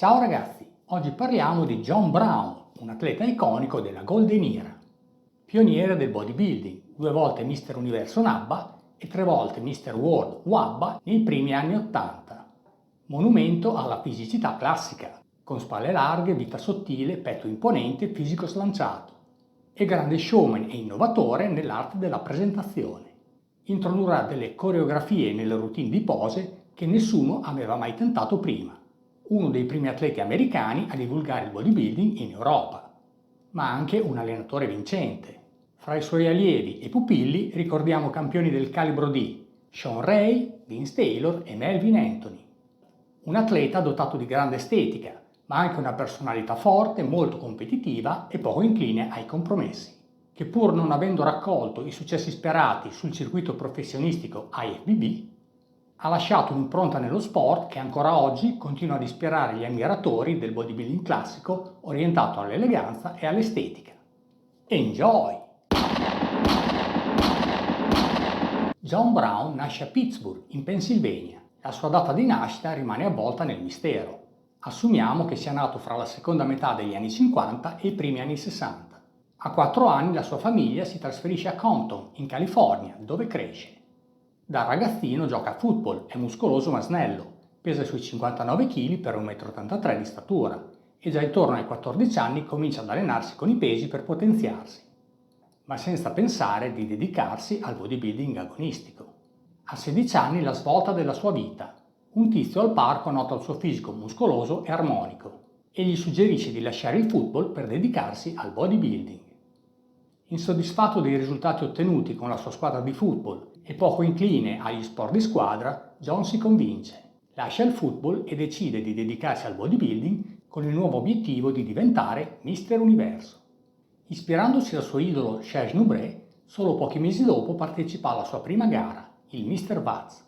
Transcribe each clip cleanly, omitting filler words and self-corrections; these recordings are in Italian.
Ciao ragazzi, oggi parliamo di John Brown, un atleta iconico della Golden Era. Pioniere del bodybuilding, 2 volte Mister Universo NABBA e 3 volte Mister World WABBA nei primi anni '80. Monumento alla fisicità classica, con spalle larghe, vita sottile, petto imponente, fisico slanciato. E grande showman e innovatore nell'arte della presentazione. Introdurrà delle coreografie nelle routine di pose che nessuno aveva mai tentato prima. Uno dei primi atleti americani a divulgare il bodybuilding in Europa, ma anche un allenatore vincente. Fra i suoi allievi e pupilli ricordiamo campioni del calibro di Shawn Ray, Vince Taylor e Melvin Anthony. Un atleta dotato di grande estetica, ma anche una personalità forte, molto competitiva e poco incline ai compromessi, che pur non avendo raccolto i successi sperati sul circuito professionistico IFBB, ha lasciato un'impronta nello sport che ancora oggi continua ad ispirare gli ammiratori del bodybuilding classico orientato all'eleganza e all'estetica. Enjoy! John Brown nasce a Pittsburgh, in Pennsylvania. La sua data di nascita rimane avvolta nel mistero. Assumiamo che sia nato fra la seconda metà degli anni 50 e i primi anni 60. A 4 anni la sua famiglia si trasferisce a Compton, in California, dove cresce. Da ragazzino gioca a football, è muscoloso ma snello, pesa sui 59 kg per 1,83 m di statura e già intorno ai 14 anni comincia ad allenarsi con i pesi per potenziarsi, ma senza pensare di dedicarsi al bodybuilding agonistico. A 16 anni la svolta della sua vita. Un tizio al parco nota il suo fisico muscoloso e armonico e gli suggerisce di lasciare il football per dedicarsi al bodybuilding. Insoddisfatto dei risultati ottenuti con la sua squadra di football e poco incline agli sport di squadra, John si convince, lascia il football e decide di dedicarsi al bodybuilding con il nuovo obiettivo di diventare Mister Universo. Ispirandosi al suo idolo Serge Nubret, solo pochi mesi dopo partecipa alla sua prima gara, il Mister Vaz,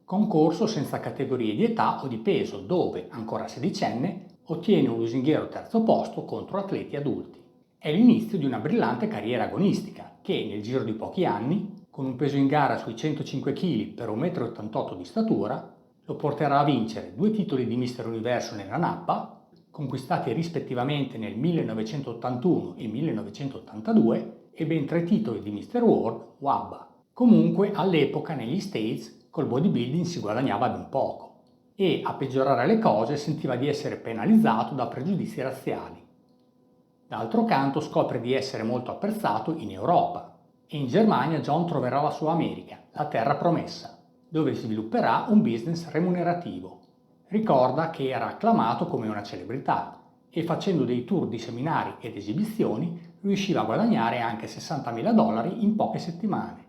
concorso senza categorie di età o di peso dove, ancora sedicenne, ottiene un lusinghiero terzo posto contro atleti adulti. È l'inizio di una brillante carriera agonistica che, nel giro di pochi anni, con un peso in gara sui 105 kg per 1,88 m di statura, lo porterà a vincere 2 titoli di Mister Universo nella nappa, conquistati rispettivamente nel 1981 e 1982, e ben 3 titoli di Mister World WABBA. Comunque, all'epoca negli States col bodybuilding si guadagnava ben poco e, a peggiorare le cose, sentiva di essere penalizzato da pregiudizi razziali. D'altro canto scopre di essere molto apprezzato in Europa e in Germania John troverà la sua America, la terra promessa, dove svilupperà un business remunerativo. Ricorda che era acclamato come una celebrità e facendo dei tour di seminari ed esibizioni riusciva a guadagnare anche $60.000 in poche settimane.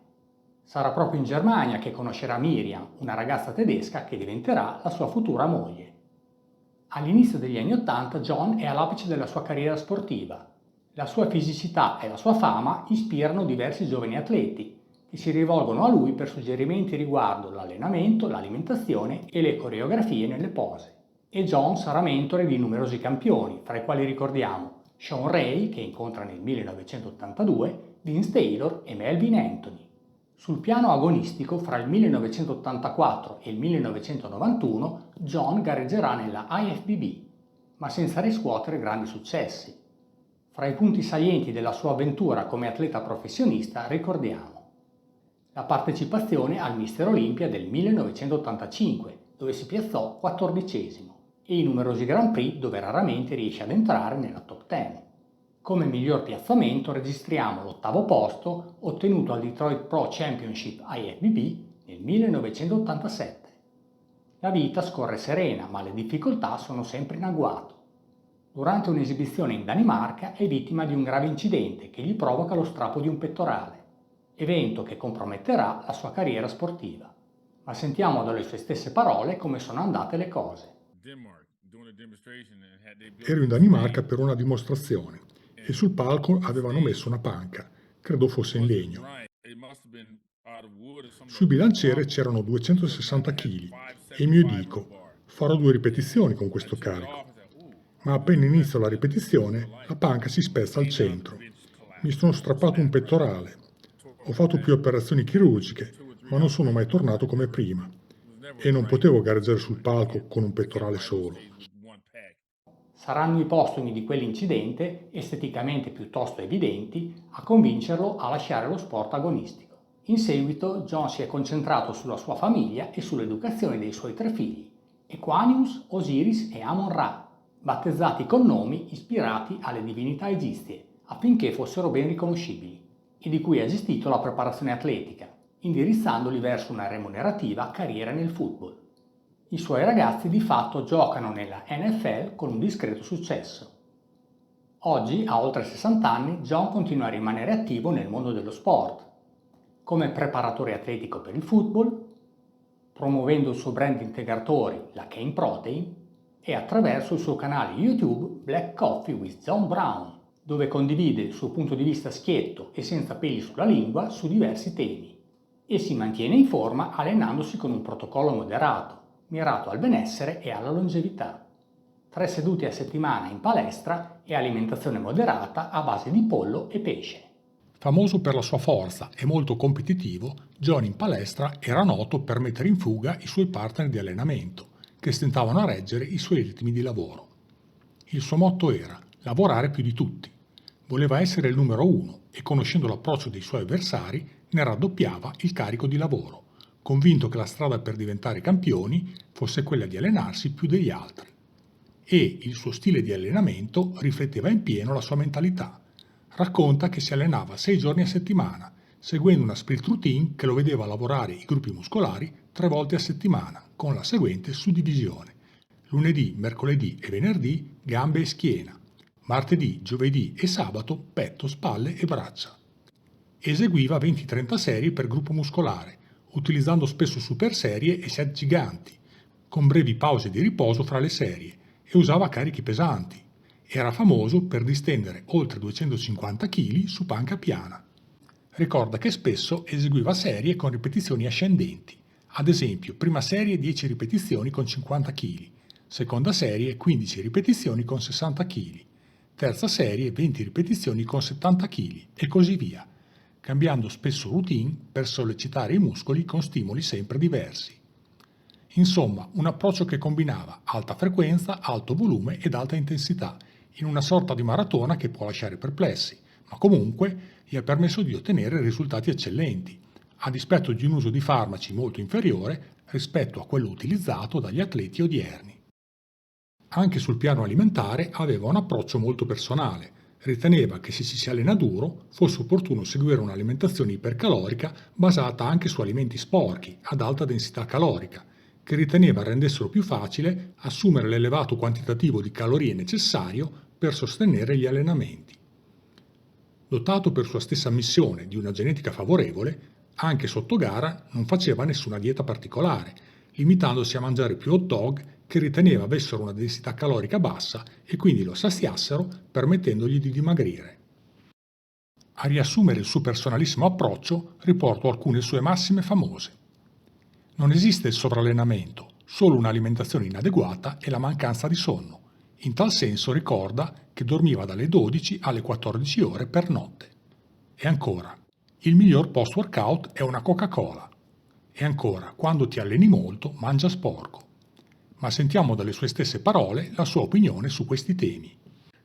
Sarà proprio in Germania che conoscerà Miriam, una ragazza tedesca che diventerà la sua futura moglie. All'inizio degli anni '80 John è all'apice della sua carriera sportiva. La sua fisicità e la sua fama ispirano diversi giovani atleti che si rivolgono a lui per suggerimenti riguardo l'allenamento, l'alimentazione e le coreografie nelle pose. E John sarà mentore di numerosi campioni, fra i quali ricordiamo Shawn Ray, che incontra nel 1982, Vince Taylor e Melvin Anthony. Sul piano agonistico, fra il 1984 e il 1991, John gareggerà nella IFBB, ma senza riscuotere grandi successi. Fra i punti salienti della sua avventura come atleta professionista ricordiamo la partecipazione al Mister Olympia del 1985, dove si piazzò 14°, e i numerosi Grand Prix dove raramente riesce ad entrare nella top 10. Come miglior piazzamento registriamo l'8° posto ottenuto al Detroit Pro Championship IFBB nel 1987. La vita scorre serena, ma le difficoltà sono sempre in agguato. Durante un'esibizione in Danimarca è vittima di un grave incidente che gli provoca lo strappo di un pettorale, evento che comprometterà la sua carriera sportiva. Ma sentiamo dalle sue stesse parole come sono andate le cose. Ero in Danimarca per una dimostrazione e sul palco avevano messo una panca, credo fosse in legno. Sul bilanciere c'erano 260 kg e io dico, farò 2 ripetizioni con questo carico. Ma appena inizio la ripetizione, la panca si spezza al centro. Mi sono strappato un pettorale. Ho fatto più operazioni chirurgiche, ma non sono mai tornato come prima. E non potevo gareggiare sul palco con un pettorale solo. Saranno i postumi di quell'incidente, esteticamente piuttosto evidenti, a convincerlo a lasciare lo sport agonistico. In seguito John si è concentrato sulla sua famiglia e sull'educazione dei suoi 3 figli, Equanius, Osiris e Amon-Ra, battezzati con nomi ispirati alle divinità egizie, affinché fossero ben riconoscibili, e di cui ha gestito la preparazione atletica, indirizzandoli verso una remunerativa carriera nel football. I suoi ragazzi di fatto giocano nella NFL con un discreto successo. Oggi, a oltre 60 anni, John continua a rimanere attivo nel mondo dello sport, come preparatore atletico per il football, promuovendo il suo brand integratori, la Cane Protein, e attraverso il suo canale YouTube Black Coffee with John Brown, dove condivide il suo punto di vista schietto e senza peli sulla lingua su diversi temi, e si mantiene in forma allenandosi con un protocollo moderato, mirato al benessere e alla longevità. 3 sedute a settimana in palestra e alimentazione moderata a base di pollo e pesce. Famoso per la sua forza e molto competitivo, John in palestra era noto per mettere in fuga i suoi partner di allenamento, che stentavano a reggere i suoi ritmi di lavoro. Il suo motto era lavorare più di tutti. Voleva essere il numero 1 e, conoscendo l'approccio dei suoi avversari, ne raddoppiava il carico di lavoro, convinto che la strada per diventare campioni fosse quella di allenarsi più degli altri. E il suo stile di allenamento rifletteva in pieno la sua mentalità. Racconta che si allenava 6 giorni a settimana, seguendo una split routine che lo vedeva lavorare i gruppi muscolari 3 volte a settimana, con la seguente suddivisione: lunedì, mercoledì e venerdì gambe e schiena, martedì, giovedì e sabato petto, spalle e braccia. Eseguiva 20-30 serie per gruppo muscolare, utilizzando spesso super serie e set giganti, con brevi pause di riposo fra le serie, e usava carichi pesanti. Era famoso per distendere oltre 250 kg su panca piana. Ricorda che spesso eseguiva serie con ripetizioni ascendenti, ad esempio prima serie 10 ripetizioni con 50 kg, seconda serie 15 ripetizioni con 60 kg, terza serie 20 ripetizioni con 70 kg e così via, cambiando spesso routine per sollecitare i muscoli con stimoli sempre diversi. Insomma, un approccio che combinava alta frequenza, alto volume ed alta intensità, in una sorta di maratona che può lasciare perplessi, ma comunque gli ha permesso di ottenere risultati eccellenti, a dispetto di un uso di farmaci molto inferiore rispetto a quello utilizzato dagli atleti odierni. Anche sul piano alimentare aveva un approccio molto personale. Riteneva che se ci si allena duro fosse opportuno seguire un'alimentazione ipercalorica basata anche su alimenti sporchi, ad alta densità calorica, che riteneva rendessero più facile assumere l'elevato quantitativo di calorie necessario per sostenere gli allenamenti. Dotato per sua stessa missione di una genetica favorevole, anche sotto gara non faceva nessuna dieta particolare, limitandosi a mangiare più hot dog che riteneva avessero una densità calorica bassa e quindi lo saziassero, permettendogli di dimagrire. A riassumere il suo personalissimo approccio, riporto alcune sue massime famose. Non esiste il sovrallenamento, solo un'alimentazione inadeguata e la mancanza di sonno. In tal senso ricorda che dormiva dalle 12 alle 14 ore per notte. E ancora, il miglior post-workout è una Coca-Cola. E ancora, quando ti alleni molto, mangia sporco. Ma sentiamo dalle sue stesse parole la sua opinione su questi temi.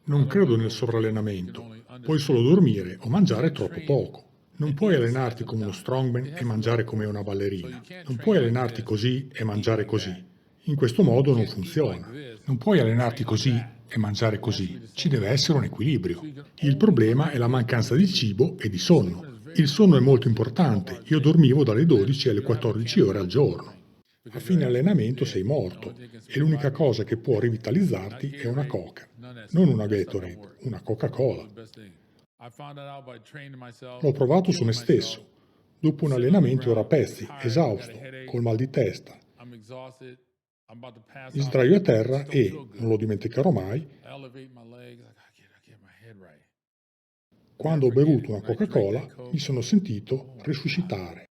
Non credo nel sovrallenamento. Puoi solo dormire o mangiare troppo poco. Non puoi allenarti come uno strongman e mangiare come una ballerina. Non puoi allenarti così e mangiare così. In questo modo non funziona. Non puoi allenarti così e mangiare così. Ci deve essere un equilibrio. Il problema è la mancanza di cibo e di sonno. Il sonno è molto importante. Io dormivo dalle 12 alle 14 ore al giorno. A fine allenamento sei morto e l'unica cosa che può rivitalizzarti è una Coca. Non una Gatorade, una Coca-Cola. L'ho provato su me stesso. Dopo un allenamento ero a pezzi, esausto, col mal di testa. Mi sdraio a terra e, non lo dimenticherò mai, quando ho bevuto una Coca-Cola mi sono sentito risuscitare.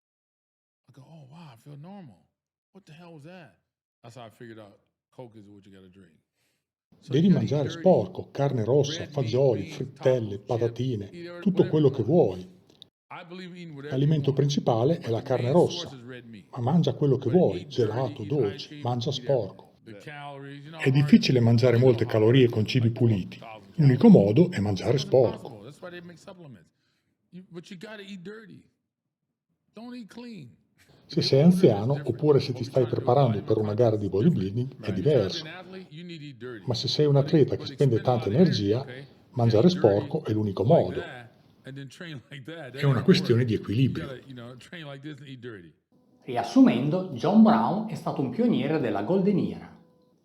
Devi mangiare sporco, carne rossa, fagioli, frittelle, patatine, tutto quello che vuoi. L'alimento principale è la carne rossa, ma mangia quello che vuoi, gelato, dolce, mangia sporco. È difficile mangiare molte calorie con cibi puliti. L'unico modo è mangiare sporco. Se sei anziano oppure se ti stai preparando per una gara di bodybuilding è diverso. Ma se sei un atleta che spende tanta energia, mangiare sporco è l'unico modo. È una questione di equilibrio. Riassumendo, John Brown è stato un pioniere della Golden Era.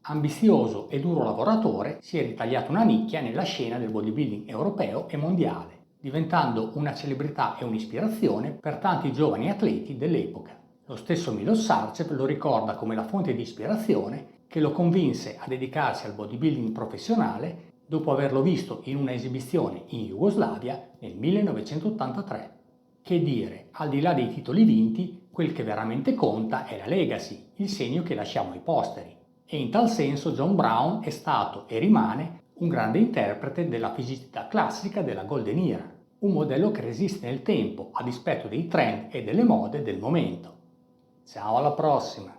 Ambizioso e duro lavoratore, si è ritagliato una nicchia nella scena del bodybuilding europeo e mondiale, diventando una celebrità e un'ispirazione per tanti giovani atleti dell'epoca. Lo stesso Milos Sarcev lo ricorda come la fonte di ispirazione che lo convinse a dedicarsi al bodybuilding professionale dopo averlo visto in una esibizione in Jugoslavia nel 1983. Che dire, al di là dei titoli vinti, quel che veramente conta è la legacy, il segno che lasciamo ai posteri. E in tal senso John Brown è stato e rimane un grande interprete della fisicità classica della Golden Era, un modello che resiste nel tempo a dispetto dei trend e delle mode del momento. Ciao, alla prossima!